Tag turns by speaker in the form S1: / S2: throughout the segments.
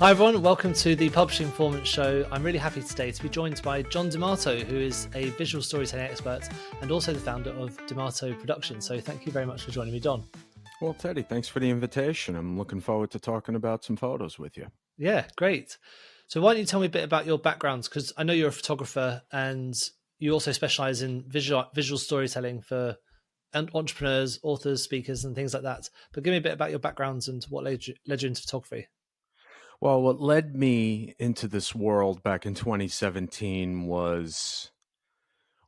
S1: Hi everyone, welcome to the Publishing Performance Show. I'm really happy today to be joined by John DeMato, who is a visual storytelling expert and also the founder of DeMato Productions. So thank you very much for joining me, John.
S2: Well, Teddy, thanks for the invitation. I'm looking forward to talking about some photos with you.
S1: Yeah, great. So why don't you tell me a bit about your backgrounds? Because I know you're a photographer and you also specialize in visual storytelling for entrepreneurs, authors, speakers, and things like that. But give me a bit about your backgrounds and what led you into photography.
S2: Well, what led me into this world back in 2017 was,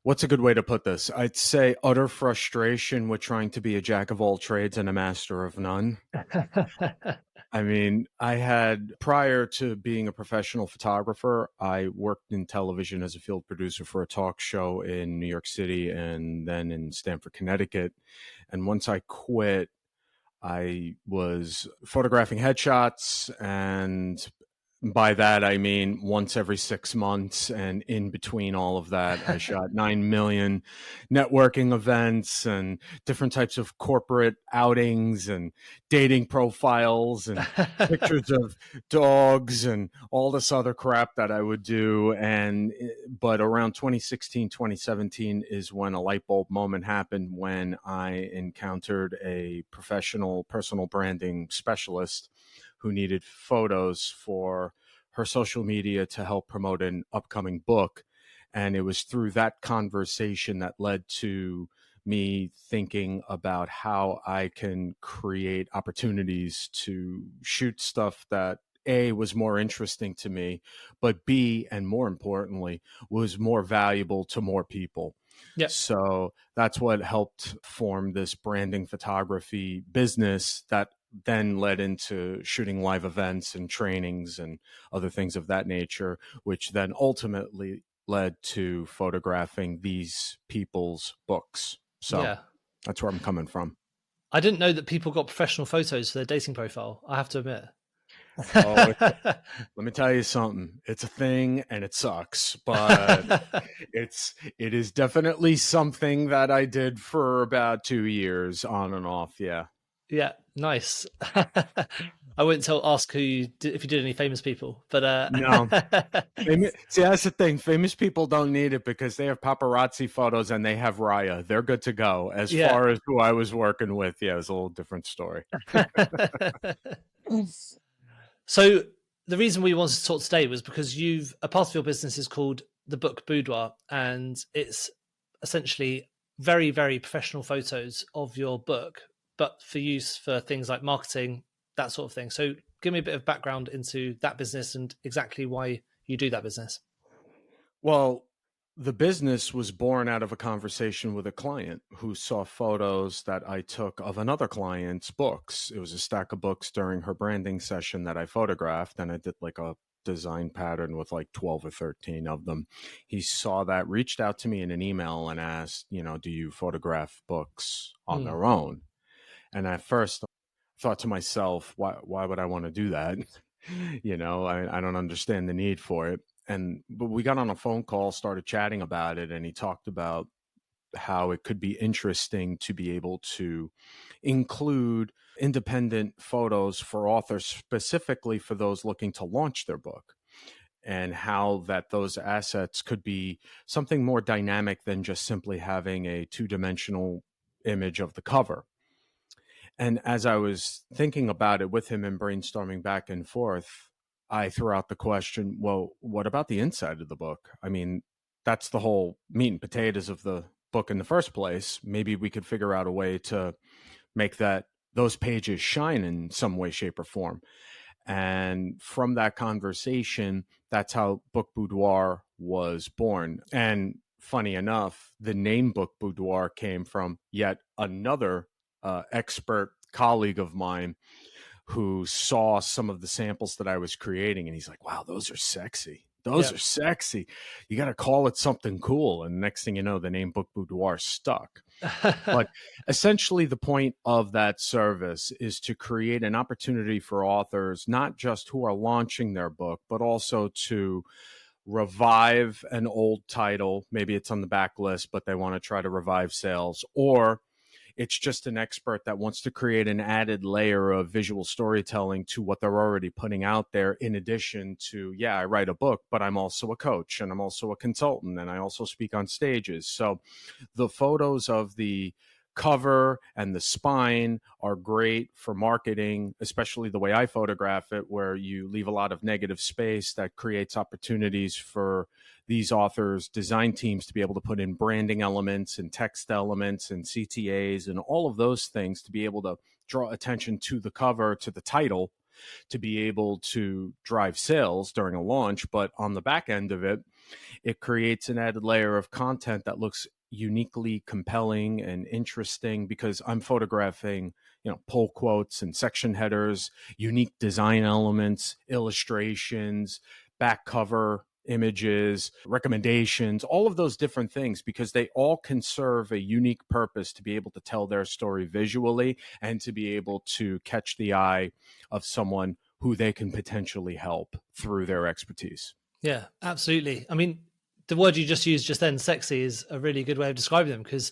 S2: what's a good way to put this? I'd say utter frustration with trying to be a jack of all trades and a master of none. I mean, prior to being a professional photographer, I worked in television as a field producer for a talk show in New York City and then in Stamford, Connecticut. And once I quit, I was photographing headshots, and by that I mean once every 6 months, and in between all of that, I shot 9 million networking events and different types of corporate outings and dating profiles and pictures of dogs and all this other crap that I would do. But around 2016, 2017 is when a light bulb moment happened, when I encountered a professional personal branding specialist who needed photos for her social media to help promote an upcoming book. And it was through that conversation that led to me thinking about how I can create opportunities to shoot stuff that A, was more interesting to me, but B, and more importantly, was more valuable to more people.
S1: Yep.
S2: So that's what helped form this branding photography business that then led into shooting live events and trainings and other things of that nature, which then ultimately led to photographing these people's books. So
S1: Yeah.
S2: That's where I'm coming from.
S1: I didn't know that people got professional photos for their dating profile, I have to admit.
S2: Let me tell you something. It's a thing and it sucks, but it is definitely something that I did for about 2 years on and off. Yeah.
S1: Yeah, nice. I wouldn't ask if you did any famous people, but
S2: No. See, that's the thing. Famous people don't need it because they have paparazzi photos and they have Raya. They're good to go. As far as who I was working with, yeah, it's a little different story.
S1: So the reason we wanted to talk today was because a part of your business is called the Book Boudoir, and it's essentially very, very professional photos of your book, but for use for things like marketing, that sort of thing. So give me a bit of background into that business and exactly why you do that business.
S2: Well, the business was born out of a conversation with a client who saw photos that I took of another client's books. It was a stack of books during her branding session that I photographed, and I did like a design pattern with like 12 or 13 of them. He saw that, reached out to me in an email and asked, do you photograph books on their own? And at first I thought to myself, why would I want to do that? I don't understand the need for it. But we got on a phone call, started chatting about it, and he talked about how it could be interesting to be able to include independent photos for authors, specifically for those looking to launch their book, and how that those assets could be something more dynamic than just simply having a two-dimensional image of the cover. And as I was thinking about it with him and brainstorming back and forth, I threw out the question, well, what about the inside of the book? I mean, that's the whole meat and potatoes of the book in the first place. Maybe we could figure out a way to make those pages shine in some way, shape, or form. And from that conversation, that's how Book Boudoir was born. And funny enough, the name Book Boudoir came from yet another expert colleague of mine who saw some of the samples that I was creating, and he's like, wow, those are sexy. Those are sexy. You got to call it something cool. And next thing you know, the name Book Boudoir stuck. But essentially the point of that service is to create an opportunity for authors, not just who are launching their book, but also to revive an old title. Maybe it's on the back list, but they want to try to revive sales, or It's just an expert that wants to create an added layer of visual storytelling to what they're already putting out there, in addition to, yeah, I write a book, but I'm also a coach and I'm also a consultant and I also speak on stages. So the photos of the cover and the spine are great for marketing, especially the way I photograph it, where you leave a lot of negative space that creates opportunities for these authors' design teams to be able to put in branding elements and text elements and CTAs and all of those things to be able to draw attention to the cover, to the title, to be able to drive sales during a launch. But on the back end of it, it creates an added layer of content that looks uniquely compelling and interesting, because I'm photographing, pull quotes and section headers, unique design elements, illustrations, back cover images, recommendations, all of those different things, because they all can serve a unique purpose to be able to tell their story visually and to be able to catch the eye of someone who they can potentially help through their expertise.
S1: Yeah, absolutely. I mean, the word you just used just then, sexy, is a really good way of describing them, because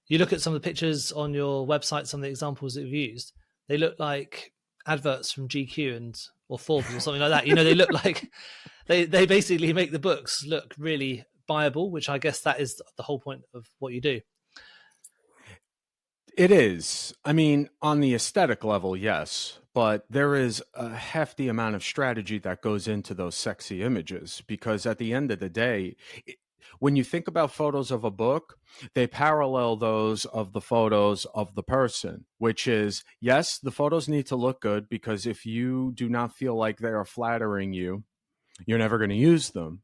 S1: you look at some of the pictures on your website, some of the examples that you've used, they look like adverts from GQ or Forbes or something like that. They look like they basically make the books look really buyable, which I guess that is the whole point of what you do.
S2: It is. I mean, on the aesthetic level, yes, but there is a hefty amount of strategy that goes into those sexy images, because at the end of the day, when you think about photos of a book, they parallel those of the photos of the person, which is, yes, the photos need to look good, because if you do not feel like they are flattering you, you're never going to use them.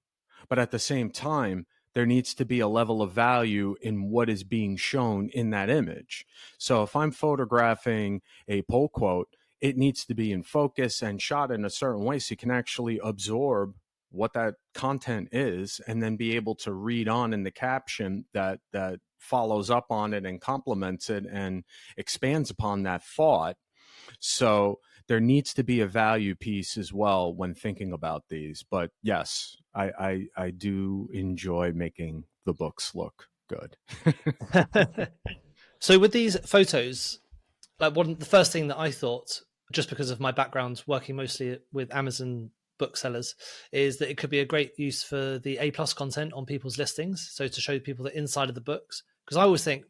S2: But at the same time, there needs to be a level of value in what is being shown in that image. So if I'm photographing a pull quote, it needs to be in focus and shot in a certain way so you can actually absorb what that content is, and then be able to read on in the caption that follows up on it and complements it and expands upon that thought. So there needs to be a value piece as well when thinking about these. But yes, I do enjoy making the books look good.
S1: So with these photos, like the first thing that I thought, just because of my background working mostly with Amazon booksellers, is that it could be a great use for the A+ content on people's listings. So to show people the inside of the books, because I always think,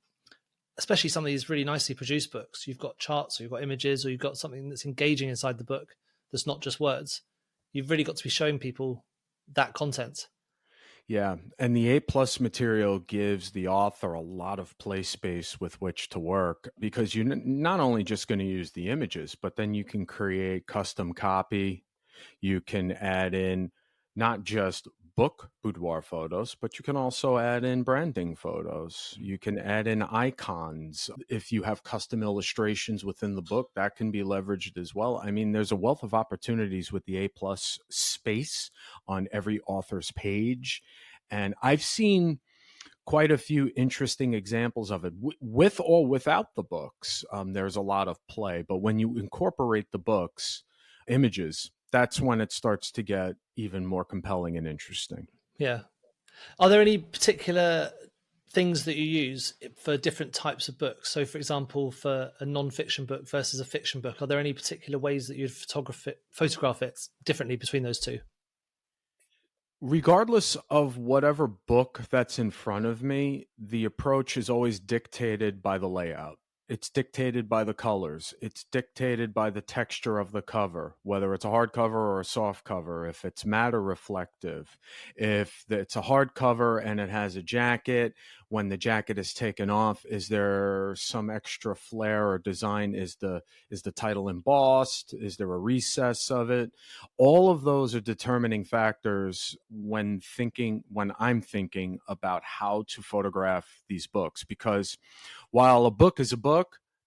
S1: especially some of these really nicely produced books, you've got charts or you've got images or you've got something that's engaging inside the book that's not just words. You've really got to be showing people that content.
S2: Yeah, and the A+ material gives the author a lot of play space with which to work, because you're not only just going to use the images, but then you can create custom copy. You can add in not just book boudoir photos, but you can also add in branding photos. You can add in icons. If you have custom illustrations within the book, that can be leveraged as well. I mean, there's a wealth of opportunities with the A+ space on every author's page. And I've seen quite a few interesting examples of it with or without the books. There's a lot of play, but when you incorporate the books, images, that's when it starts to get even more compelling and interesting.
S1: Yeah. Are there any particular things that you use for different types of books? So, for example, for a non-fiction book versus a fiction book, are there any particular ways that you'd photograph it differently between those two?
S2: Regardless of whatever book that's in front of me, the approach is always dictated by the layout. It's dictated by the colors. It's dictated by the texture of the cover, whether it's a hardcover or a soft cover, if it's matte or reflective. If it's a hardcover and it has a jacket, when the jacket is taken off, is there some extra flair or design? Is the title embossed? Is there a recess of it? All of those are determining factors when I'm thinking about how to photograph these books, because while a book is a book,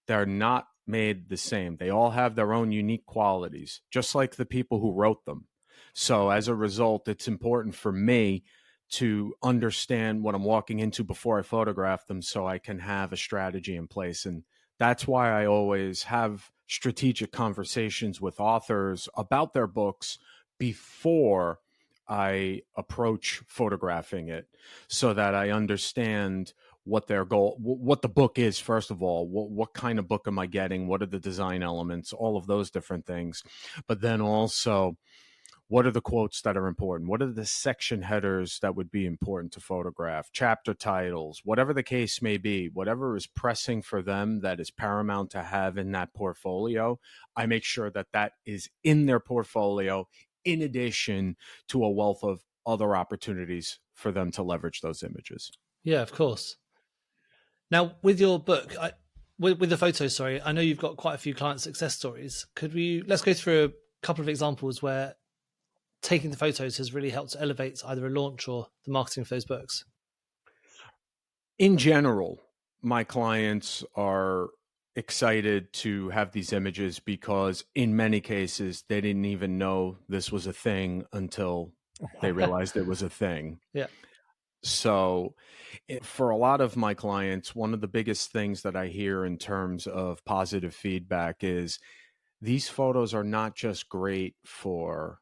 S2: they're not made the same. They all have their own unique qualities, just like the people who wrote them. So as a result, it's important for me to understand what I'm walking into before I photograph them, so I can have a strategy in place. And that's why I always have strategic conversations with authors about their books before I approach photographing it, so that I understand what their goal, what the book is, first of all, what kind of book am I getting? What are the design elements? All of those different things. But then also, what are the quotes that are important? What are the section headers that would be important to photograph? Chapter titles, whatever the case may be, whatever is pressing for them that is paramount to have in that portfolio, I make sure that that is in their portfolio in addition to a wealth of other opportunities for them to leverage those images.
S1: Yeah, of course. Now, with your book, with the photos, sorry, I know you've got quite a few client success stories. Let's go through a couple of examples where taking the photos has really helped to elevate either a launch or the marketing of those books?
S2: In general, my clients are excited to have these images because in many cases they didn't even know this was a thing until they realized it was a thing.
S1: Yeah.
S2: So for a lot of my clients, one of the biggest things that I hear in terms of positive feedback is these photos are not just great for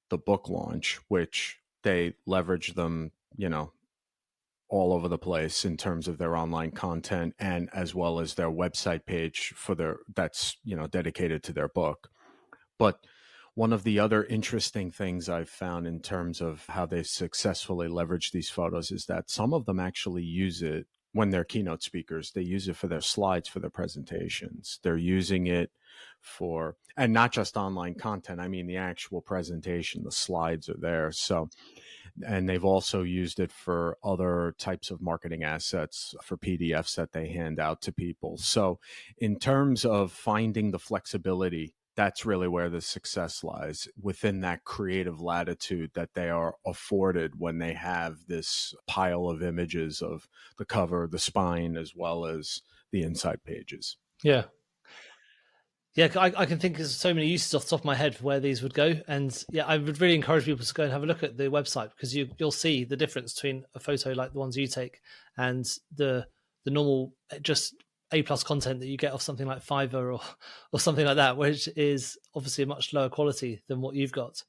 S2: the book launch, which they leverage them, all over the place in terms of their online content and as well as their website page that's dedicated to their book. But one of the other interesting things I've found in terms of how they successfully leverage these photos is that some of them actually use it when they're keynote speakers. They use it for their slides, for their presentations. They're using it and not just online content. I mean, the actual presentation, the slides are there. And they've also used it for other types of marketing assets, for PDFs that they hand out to people. So in terms of finding the flexibility, that's really where the success lies, within that creative latitude that they are afforded when they have this pile of images of the cover, the spine, as well as the inside pages.
S1: Yeah. Yeah, I can think of so many uses off the top of my head for where these would go. And yeah, I would really encourage people to go and have a look at the website, because you'll see the difference between a photo like the ones you take and the normal just A+ content that you get off something like Fiverr or something like that, which is obviously a much lower quality than what you've got.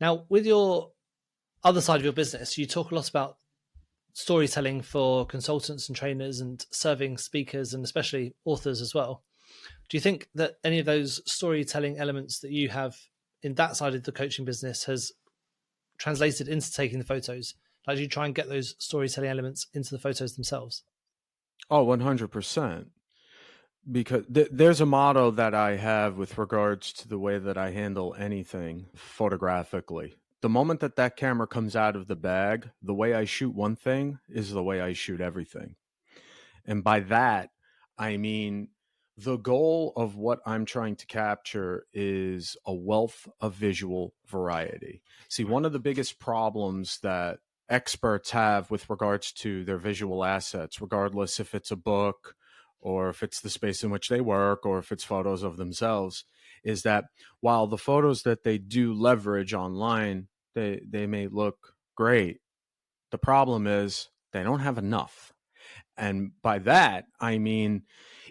S1: Now, with your other side of your business, you talk a lot about storytelling for consultants and trainers and serving speakers and especially authors as well. Do you think that any of those storytelling elements that you have in that side of the coaching business has translated into taking the photos? Like, do you try and get those storytelling elements into the photos themselves?
S2: Oh, 100%. Because there's a motto that I have with regards to the way that I handle anything photographically. The moment that camera comes out of the bag, the way I shoot one thing is the way I shoot everything. And by that, I mean, the goal of what I'm trying to capture is a wealth of visual variety. See, one of the biggest problems that experts have with regards to their visual assets, regardless if it's a book or if it's the space in which they work or if it's photos of themselves, is that while the photos that they do leverage online, they may look great, the problem is they don't have enough. And by that, I mean,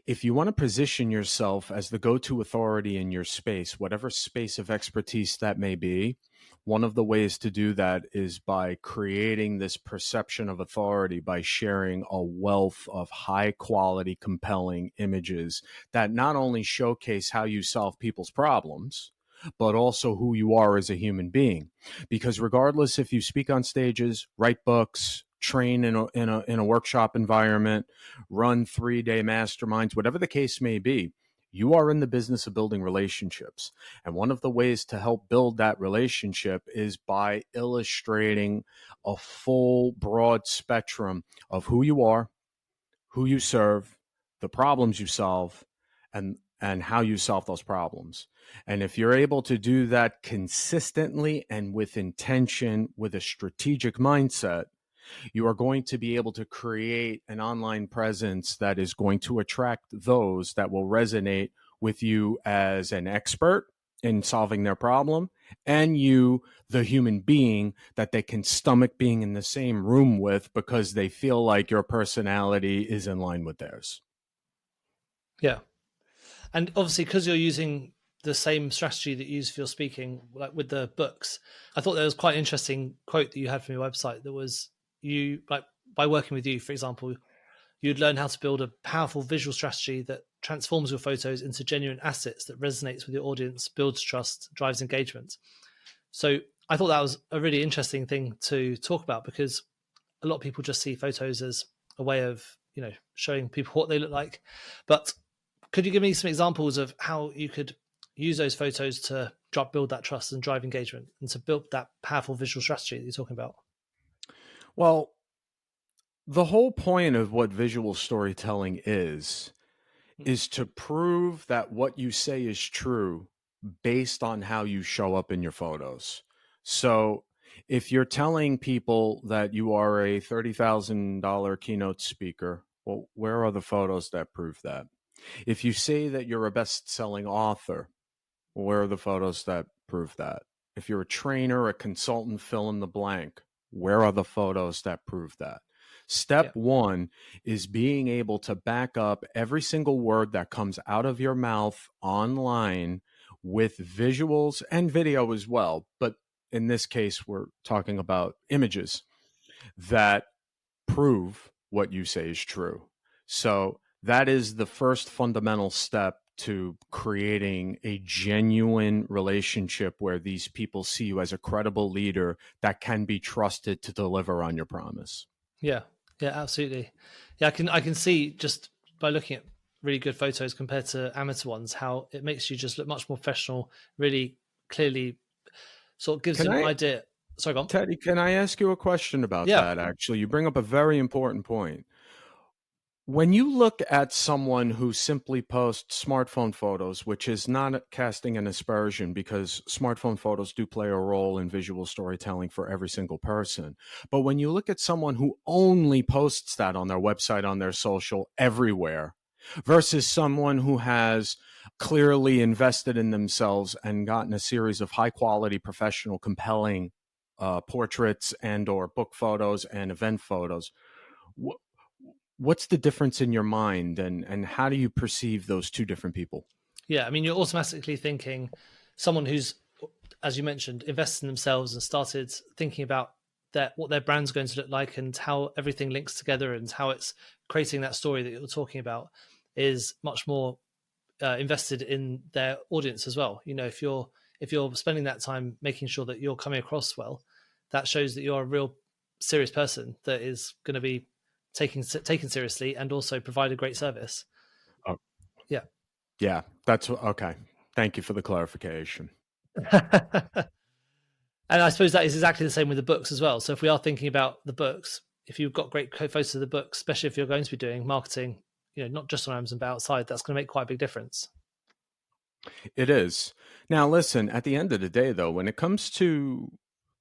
S2: if you want to position yourself as the go-to authority in your space, whatever space of expertise that may be, one of the ways to do that is by creating this perception of authority, by sharing a wealth of high quality, compelling images that not only showcase how you solve people's problems, but also who you are as a human being. Because regardless if you speak on stages, write books, train in a workshop environment, run 3-day masterminds, whatever the case may be, you are in the business of building relationships. And one of the ways to help build that relationship is by illustrating a full, broad spectrum of who you are, who you serve, the problems you solve, and how you solve those problems. And if you're able to do that consistently and with intention, with a strategic mindset, you are going to be able to create an online presence that is going to attract those that will resonate with you as an expert in solving their problem, and you, the human being that they can stomach being in the same room with because they feel like your personality is in line with theirs.
S1: Yeah. And obviously, because you're using the same strategy that you use for your speaking, like with the books, I thought there was quite an interesting quote that you had from your website that was, you like by working with you, for example, you'd learn how to build a powerful visual strategy that transforms your photos into genuine assets that resonates with your audience, builds trust, drives engagement. So I thought that was a really interesting thing to talk about, because a lot of people just see photos as a way of, showing people what they look like. But could you give me some examples of how you could use those photos to build that trust and drive engagement and to build that powerful visual strategy that you're talking about?
S2: Well, the whole point of what visual storytelling is to prove that what you say is true based on how you show up in your photos. So if you're telling people that you are a $30,000 keynote speaker, well, where are the photos that prove that? If you say that you're a best-selling author, where are the photos that prove that? If you're a trainer, a consultant, fill in the blank, where are the photos that prove that? Step one is being able to back up every single word that comes out of your mouth online with visuals and video as well. But in this case, we're talking about images that prove what you say is true. So that is the first fundamental step to creating a genuine relationship where these people see you as a credible leader that can be trusted to deliver on your promise.
S1: Yeah, absolutely. Yeah, I can see just by looking at really good photos compared to amateur ones, how it makes you just look much more professional, really clearly sort of gives you an idea. Sorry, go on.
S2: Teddy, can I ask you a question about that, actually? You bring up a very important point. When you look at someone who simply posts smartphone photos, which is not casting an aspersion because smartphone photos do play a role in visual storytelling for every single person. But when you look at someone who only posts that on their website, on their social, everywhere, versus someone who has clearly invested in themselves and gotten a series of high quality, professional, compelling portraits and or book photos and event photos, what's the difference in your mind, and how do you perceive those two different people?
S1: Yeah, I mean, you're automatically thinking someone who's, as you mentioned, invested in themselves and started thinking about what their brand's going to look like and how everything links together and how it's creating that story that you're talking about, is much more invested in their audience as well. If you're spending that time making sure that you're coming across well, that shows that you're a real serious person that is going to be taken seriously and also provide a great service.
S2: Oh,
S1: yeah,
S2: that's okay. Thank you for the clarification.
S1: And I suppose that is exactly the same with the books as well. So if we are thinking about the books, if you've got great photos of the books, especially if you're going to be doing marketing, not just on Amazon but outside, that's going to make quite a big difference.
S2: It is. Now listen, at the end of the day though, when it comes to,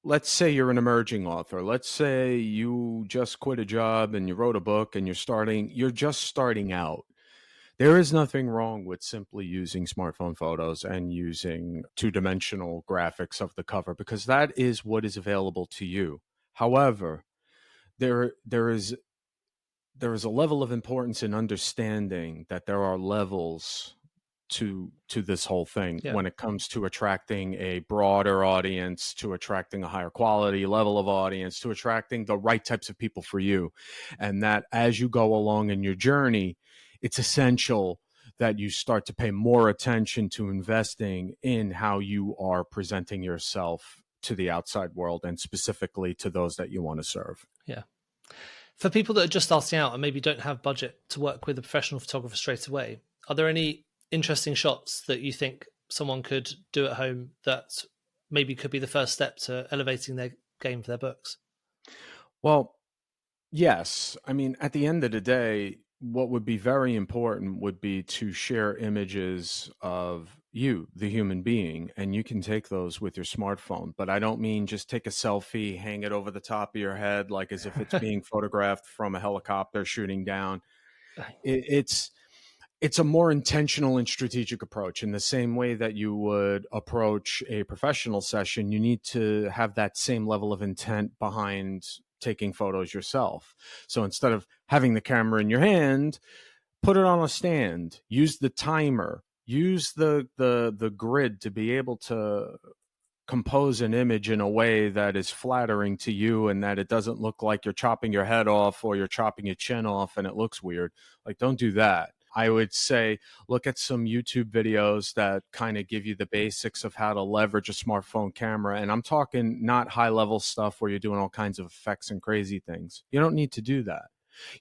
S2: let's say you're an emerging author. Let's say you just quit a job and you wrote a book and you're just starting out. There is nothing wrong with simply using smartphone photos and using two-dimensional graphics of the cover, because that is what is available to you. However, there is a level of importance in understanding that there are levels to this whole thing when it comes to attracting a broader audience, to attracting a higher quality level of audience, to attracting the right types of people for you. And that as you go along in your journey, it's essential that you start to pay more attention to investing in how you are presenting yourself to the outside world and specifically to those that you want to serve.
S1: Yeah. For people that are just starting out and maybe don't have budget to work with a professional photographer straight away, are there any interesting shots that you think someone could do at home that maybe could be the first step to elevating their game for their books?
S2: Well, yes. I mean, at the end of the day, what would be very important would be to share images of you, the human being, and you can take those with your smartphone. But I don't mean just take a selfie, hang it over the top of your head, like as if it's being photographed from a helicopter shooting down. It's a more intentional and strategic approach. In the same way that you would approach a professional session, you need to have that same level of intent behind taking photos yourself. So instead of having the camera in your hand, put it on a stand, use the timer, use the grid to be able to compose an image in a way that is flattering to you and that it doesn't look like you're chopping your head off or you're chopping your chin off and it looks weird. Like, don't do that. I would say look at some YouTube videos that kind of give you the basics of how to leverage a smartphone camera. And I'm talking not high level stuff where you're doing all kinds of effects and crazy things. You don't need to do that.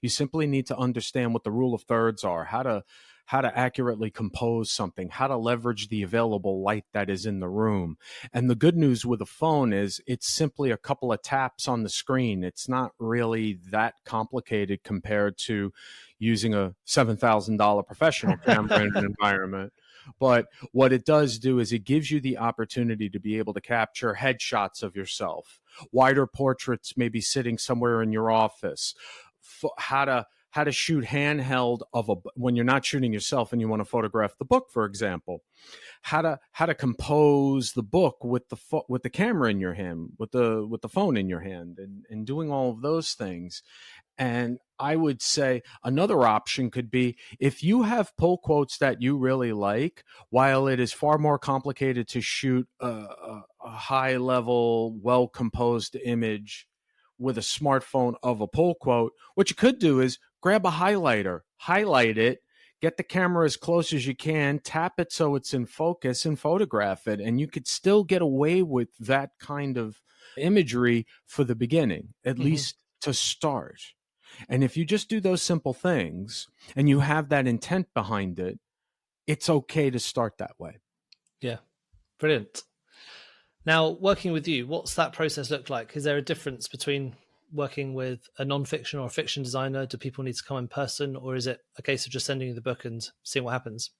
S2: You simply need to understand what the rule of thirds are, how to accurately compose something, how to leverage the available light that is in the room. And the good news with a phone is it's simply a couple of taps on the screen. It's not really that complicated compared to using a $7,000 professional camera in an environment. But what it does do is it gives you the opportunity to be able to capture headshots of yourself, wider portraits maybe sitting somewhere in your office, how to shoot handheld when you're not shooting yourself and you want to photograph the book, for example, how to compose the book with the camera in your hand, with the phone in your hand, and doing all of those things. And I would say another option could be if you have pull quotes that you really like, while it is far more complicated to shoot a high level, well composed image with a smartphone of a pull quote, what you could do is grab a highlighter, highlight it, get the camera as close as you can, tap it so it's in focus, and photograph it. And you could still get away with that kind of imagery for the beginning, at least to start. And if you just do those simple things and you have that intent behind it, it's okay to start that way.
S1: Yeah, brilliant. Now, working with you, what's that process look like? Is there a difference between working with a non-fiction or a fiction designer? Do people need to come in person, or is it a case of just sending you the book and seeing what happens?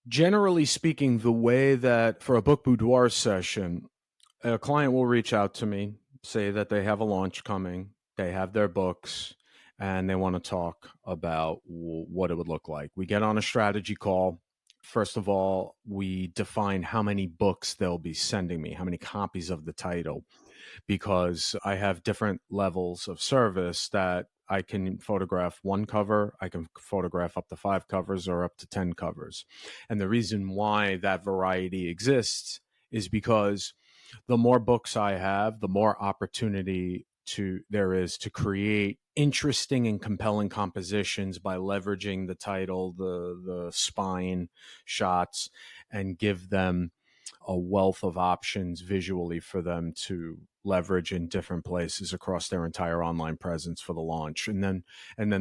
S2: Generally speaking, the way that for a Book Boudoir session, a client will reach out to me, say that they have a launch coming, they have their books, and they want to talk about what it would look like. We get on a strategy call. First of all, we define how many books they'll be sending me, how many copies of the title, because I have different levels of service that I can photograph one cover, I can photograph up to 5 covers or up to 10 covers. And the reason why that variety exists is because the more books I have, the more opportunity there is to create interesting and compelling compositions by leveraging the title, the spine shots, and give them a wealth of options visually for them to leverage in different places across their entire online presence for the launch. And then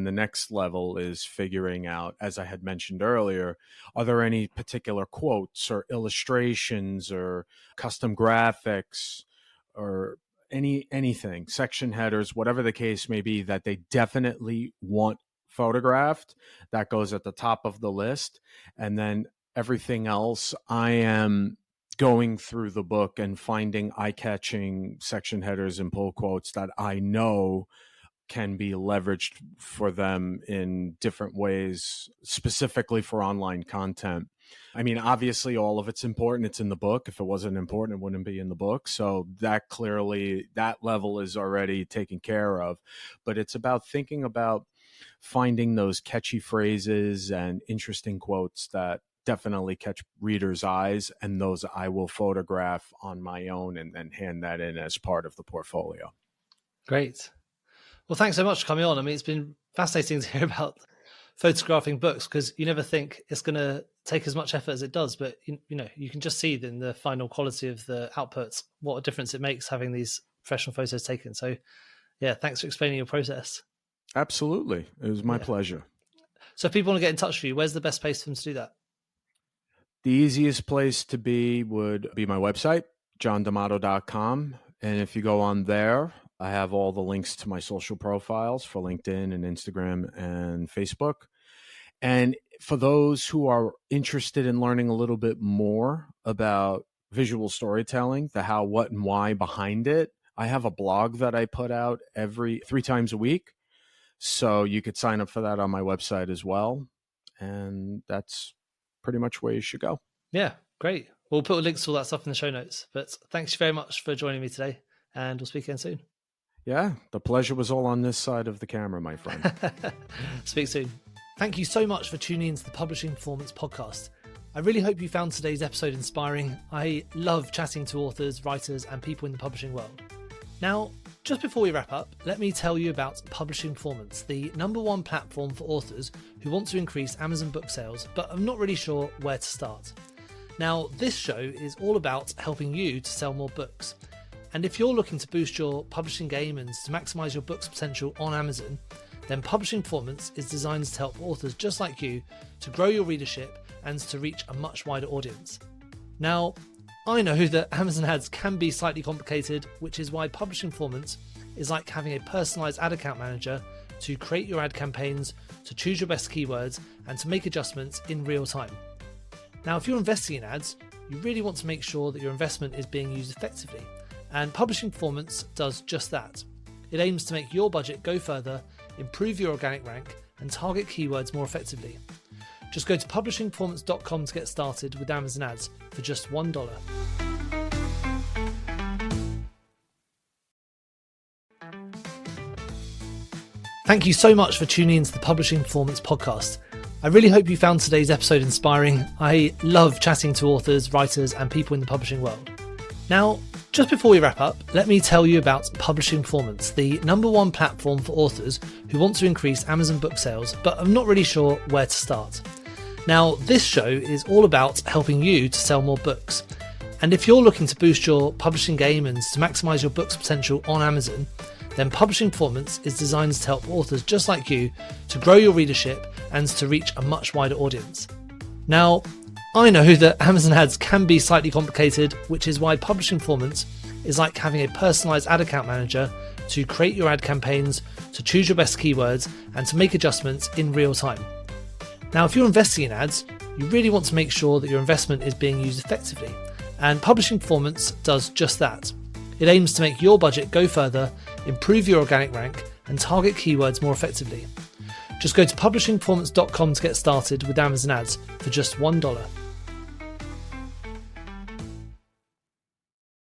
S2: the next level is figuring out, as I had mentioned earlier, are there any particular quotes or illustrations or custom graphics or anything, section headers, whatever the case may be, that they definitely want photographed. That goes at the top of the list. And then everything else, I am going through the book and finding eye-catching section headers and pull quotes that I know can be leveraged for them in different ways, specifically for online content. I mean, obviously, all of it's important. It's in the book. If it wasn't important, it wouldn't be in the book. So that clearly, that level is already taken care of. But it's about thinking about finding those catchy phrases and interesting quotes that definitely catch readers' eyes, and those I will photograph on my own and then hand that in as part of the portfolio.
S1: Great. Well, thanks so much for coming on. I mean, it's been fascinating to hear about photographing books, because you never think it's going to take as much effort as it does, but you can just see in the final quality of the outputs what a difference it makes having these professional photos taken. So yeah, thanks for explaining your process.
S2: Absolutely. It was my pleasure.
S1: So if people want to get in touch with you, where's the best place for them to do that?
S2: The easiest place to be would be my website, johndemato.com. And if you go on there, I have all the links to my social profiles for LinkedIn and Instagram and Facebook. And for those who are interested in learning a little bit more about visual storytelling, the how, what, and why behind it, I have a blog that I put out 3 times a week. So you could sign up for that on my website as well. And that's pretty much where you should go.
S1: Yeah, great. We'll put links to all that stuff in the show notes. But thanks very much for joining me today, and we'll speak again soon.
S2: Yeah, the pleasure was all on this side of the camera, my friend.
S1: Speak soon. Thank you so much for tuning into the Publishing Performance Podcast. I really hope you found today's episode inspiring. I love chatting to authors, writers, and people in the publishing world. Now, just before we wrap up, let me tell you about Publishing Performance, the #1 platform for authors who want to increase Amazon book sales, but are not really sure where to start. Now, this show is all about helping you to sell more books. And if you're looking to boost your publishing game and to maximize your book's potential on Amazon, then Publishing Performance is designed to help authors just like you to grow your readership and to reach a much wider audience. Now, I know that Amazon ads can be slightly complicated, which is why Publishing Performance is like having a personalized ad account manager to create your ad campaigns, to choose your best keywords, and to make adjustments in real time. Now, if you're investing in ads, you really want to make sure that your investment is being used effectively, and Publishing Performance does just that. It aims to make your budget go further, improve your organic rank, and target keywords more effectively. Just go to publishingperformance.com to get started with Amazon ads for just $1. Thank you so much for tuning into the Publishing Performance podcast. I really hope you found today's episode inspiring. I love chatting to authors, writers, and people in the publishing world. Now, just before we wrap up, let me tell you about Publishing Performance, the #1 platform for authors who want to increase Amazon book sales, but are not really sure where to start. Now, this show is all about helping you to sell more books. And if you're looking to boost your publishing game and to maximize your book's potential on Amazon, then Publishing Performance is designed to help authors just like you to grow your readership and to reach a much wider audience. Now, I know that Amazon ads can be slightly complicated, which is why Publishing Performance is like having a personalized ad account manager to create your ad campaigns, to choose your best keywords, and to make adjustments in real time. Now, if you're investing in ads, you really want to make sure that your investment is being used effectively, and Publishing Performance does just that. It aims to make your budget go further, improve your organic rank, and target keywords more effectively. Just go to publishingperformance.com to get started with Amazon ads for just $1.